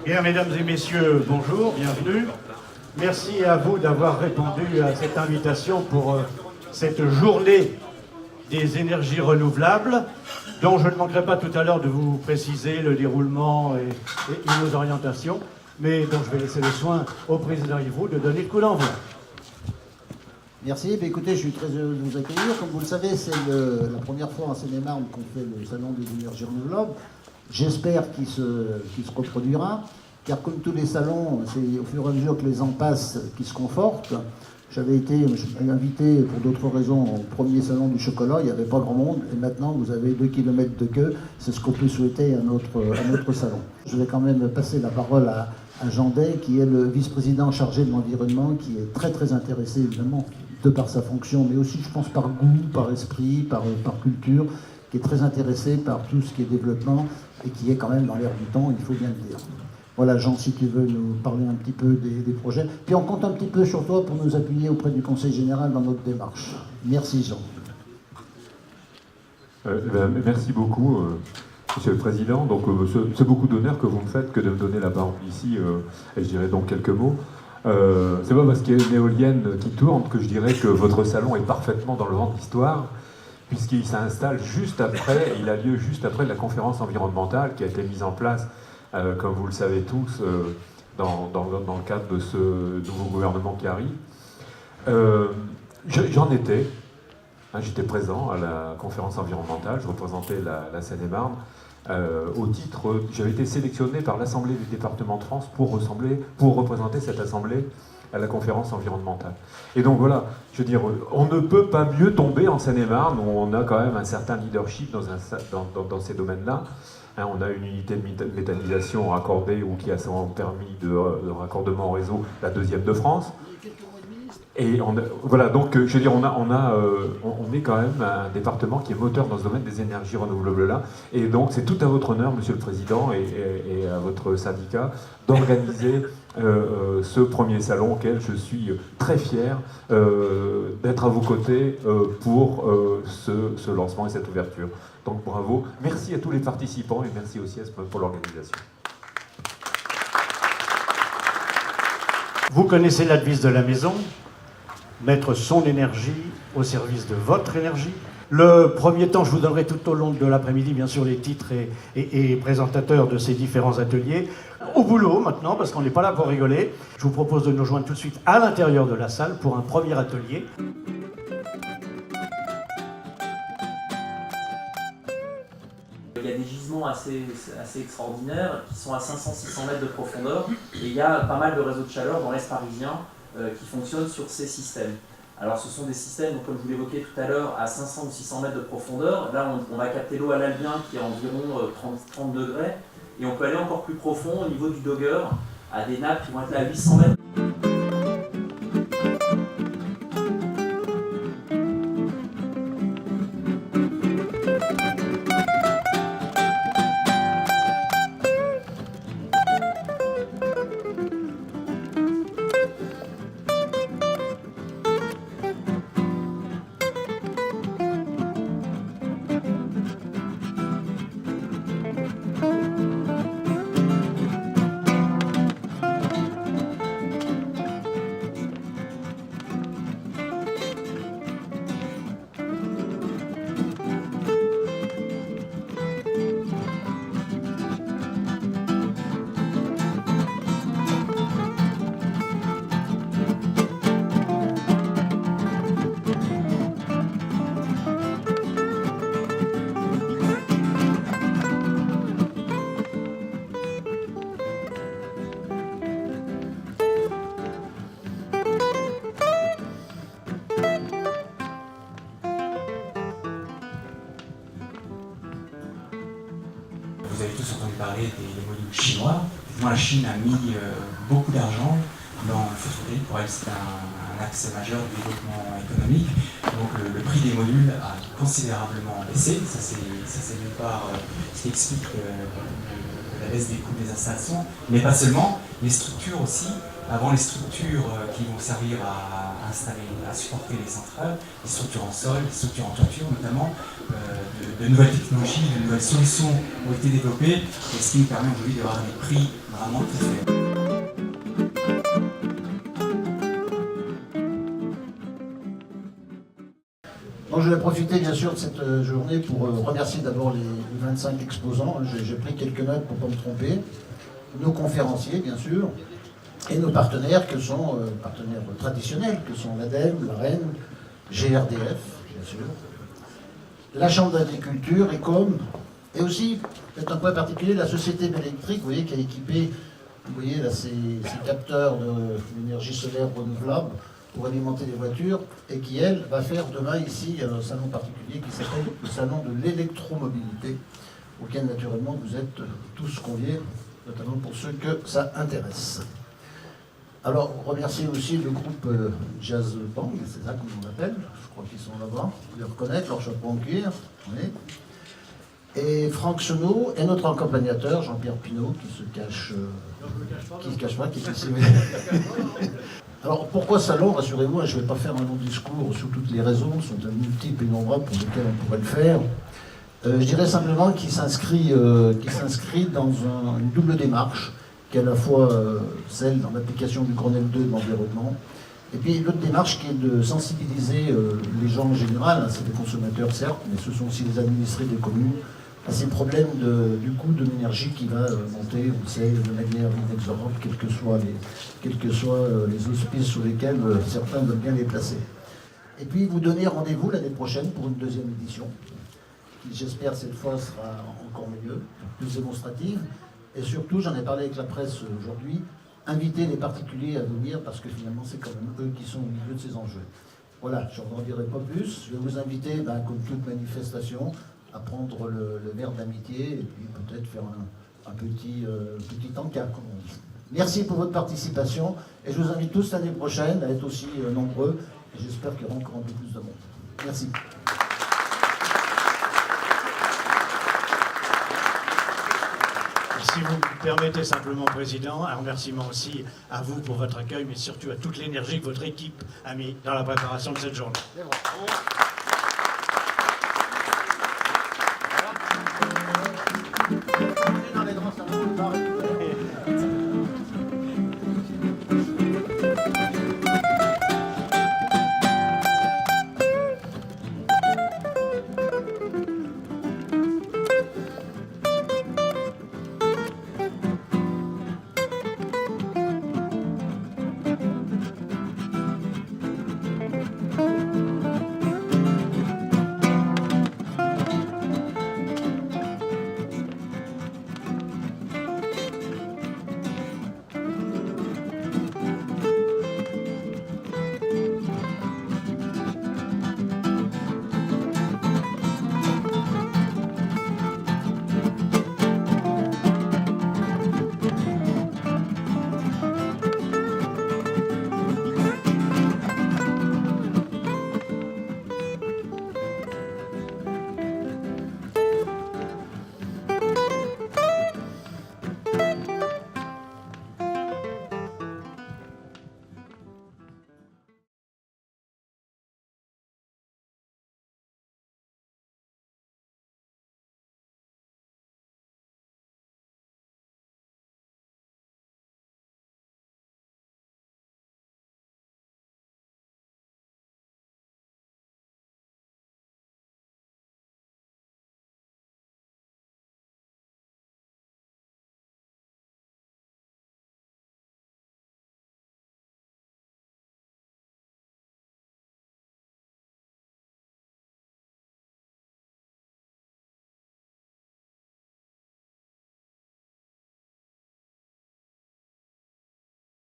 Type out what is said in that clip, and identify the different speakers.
Speaker 1: Bien, mesdames et messieurs, bonjour, bienvenue. Merci à vous d'avoir répondu à cette invitation pour cette journée des énergies renouvelables, dont je ne manquerai pas tout à l'heure de vous préciser le déroulement et nos orientations, mais dont je vais laisser le soin au président Yvroux de donner le coup d'envoi.
Speaker 2: Merci. Écoutez, je suis très heureux de vous accueillir. Comme vous le savez, c'est la première fois en Seine-et-Marne qu'on fait le salon des énergies renouvelables. J'espère qu'il se reproduira, car comme tous les salons, c'est au fur et à mesure que les ans passent qu'ils se confortent. J'avais été invité pour d'autres raisons au premier salon du chocolat, il n'y avait pas grand monde, et maintenant vous avez 2 kilomètres de queue, c'est ce qu'on peut souhaiter à notre salon. Je vais quand même passer la parole à Jean Day, qui est le vice-président chargé de l'environnement, qui est très très intéressé évidemment, de par sa fonction, mais aussi je pense par goût, par esprit, par culture, qui est très intéressé par tout ce qui est développement, et qui est quand même dans l'air du temps, il faut bien le dire. Voilà, Jean, si tu veux nous parler un petit peu des projets. Puis on compte un petit peu sur toi pour nous appuyer auprès du Conseil général dans notre démarche. Merci, Jean.
Speaker 3: Merci beaucoup, Monsieur le Président. Donc, c'est beaucoup d'honneur que vous me faites que de me donner la parole ici, et je dirais donc quelques mots. C'est pas parce qu'il y a une éolienne qui tourne que je dirais que votre salon est parfaitement dans le vent de l'histoire, puisqu'il s'installe juste après, il a lieu juste après la conférence environnementale qui a été mise en place, comme vous le savez tous, dans le cadre de ce nouveau gouvernement qui arrive. J'en étais, j'étais présent à la conférence environnementale, je représentais la Seine-et-Marne, au titre, j'avais été sélectionné par l'Assemblée du département de France pour représenter cette assemblée à la conférence environnementale. Et donc voilà, je veux dire, on ne peut pas mieux tomber en Seine-et-Marne, où on a quand même un certain leadership dans ces domaines-là. On a une unité de méthanisation raccordée ou qui a son permis de raccordement au réseau, la 2e de France. Et voilà, donc je veux dire, on est quand même un département qui est moteur dans ce domaine des énergies renouvelables là. Et donc c'est tout à votre honneur, Monsieur le Président, et à votre syndicat, d'organiser ce premier salon auquel je suis très fier d'être à vos côtés pour ce lancement et cette ouverture. Donc bravo, merci à tous les participants et merci aussi pour l'organisation.
Speaker 1: Vous connaissez la devise de la maison, mettre son énergie au service de votre énergie. Le premier temps, je vous donnerai tout au long de l'après-midi, bien sûr, les titres et présentateurs de ces différents ateliers. Au boulot maintenant, parce qu'on n'est pas là pour rigoler. Je vous propose de nous joindre tout de suite à l'intérieur de la salle pour un premier atelier.
Speaker 4: Il y a des gisements assez extraordinaires qui sont à 500-600 mètres de profondeur et il y a pas mal de réseaux de chaleur dans l'Est parisien qui fonctionnent sur ces systèmes. Alors ce sont des systèmes, donc, comme je vous l'évoquais tout à l'heure, à 500 ou 600 mètres de profondeur. Là on va capter l'eau à l'albien qui est à environ 30 degrés et on peut aller encore plus profond au niveau du Dogger à des nappes qui vont être là à 800 mètres.
Speaker 5: Vous avez tous entendu parler des modules chinois. Moi, la Chine a mis beaucoup d'argent dans le photovoltaïque. Pour elle, c'est un axe majeur du développement économique. Donc le prix des modules a considérablement baissé. Ça c'est d'une part ce qui explique la baisse des coûts des installations, mais pas seulement. Les structures aussi. Avant, les structures qui vont servir à installer, à supporter les centrales, les structures en sol, les structures en toiture notamment, de nouvelles technologies, de nouvelles solutions ont été développées, et ce qui nous permet aujourd'hui d'avoir des prix vraiment très faibles.
Speaker 2: Donc je vais profiter bien sûr de cette journée pour remercier d'abord les 25 exposants. J'ai pris quelques notes pour ne pas me tromper. Nos conférenciers bien sûr, et nos partenaires que sont partenaires traditionnels, que sont l'ADEME, l'AREN, GRDF, bien sûr, la Chambre d'agriculture, ECOM, et aussi, peut-être un point particulier, la société électrique, vous voyez, qui a équipé, vous voyez là, ces capteurs d'énergie solaire renouvelable pour alimenter les voitures, et qui, elle, va faire demain ici un salon particulier qui s'appelle le salon de l'électromobilité, auquel naturellement vous êtes tous conviés, notamment pour ceux que ça intéresse. Alors, remercier aussi le groupe Jazz Band, c'est ça qu'on l'appelle, je crois qu'ils sont là-bas, vous les reconnaître, leur chapeau en cuir, oui. Et Franck Senot, et notre accompagnateur, Jean-Pierre Pinault, qui se cache pas, qui est ici. Alors, pourquoi salon, rassurez-vous, je ne vais pas faire un long discours sur toutes les raisons, ce sont multiples et nombreuses pour lesquelles on pourrait le faire. Je dirais simplement qu'il s'inscrit dans une double démarche, qui est à la fois celle dans l'application du Grenelle 2 de l'environnement, et puis l'autre démarche qui est de sensibiliser les gens en général, hein, c'est les consommateurs certes, mais ce sont aussi les administrés des communes, à ces problèmes du coût de l'énergie qui va monter, on le sait, de manière inexorable, quels que soient les auspices sur lesquels certains veulent bien les placer. Et puis vous donner rendez-vous l'année prochaine pour une deuxième édition, qui j'espère cette fois sera encore mieux, plus démonstrative. Et surtout, j'en ai parlé avec la presse aujourd'hui, inviter les particuliers à venir parce que finalement, c'est quand même eux qui sont au milieu de ces enjeux. Voilà, je n'en dirai pas plus. Je vais vous inviter, comme toute manifestation, à prendre le verre d'amitié et puis peut-être faire un petit encas, comme on dit. Merci pour votre participation et je vous invite tous l'année prochaine à être aussi nombreux et j'espère qu'il y aura encore un peu plus de monde. Merci.
Speaker 1: Si vous me permettez simplement, Président, un remerciement aussi à vous pour votre accueil, mais surtout à toute l'énergie que votre équipe a mis dans la préparation de cette journée.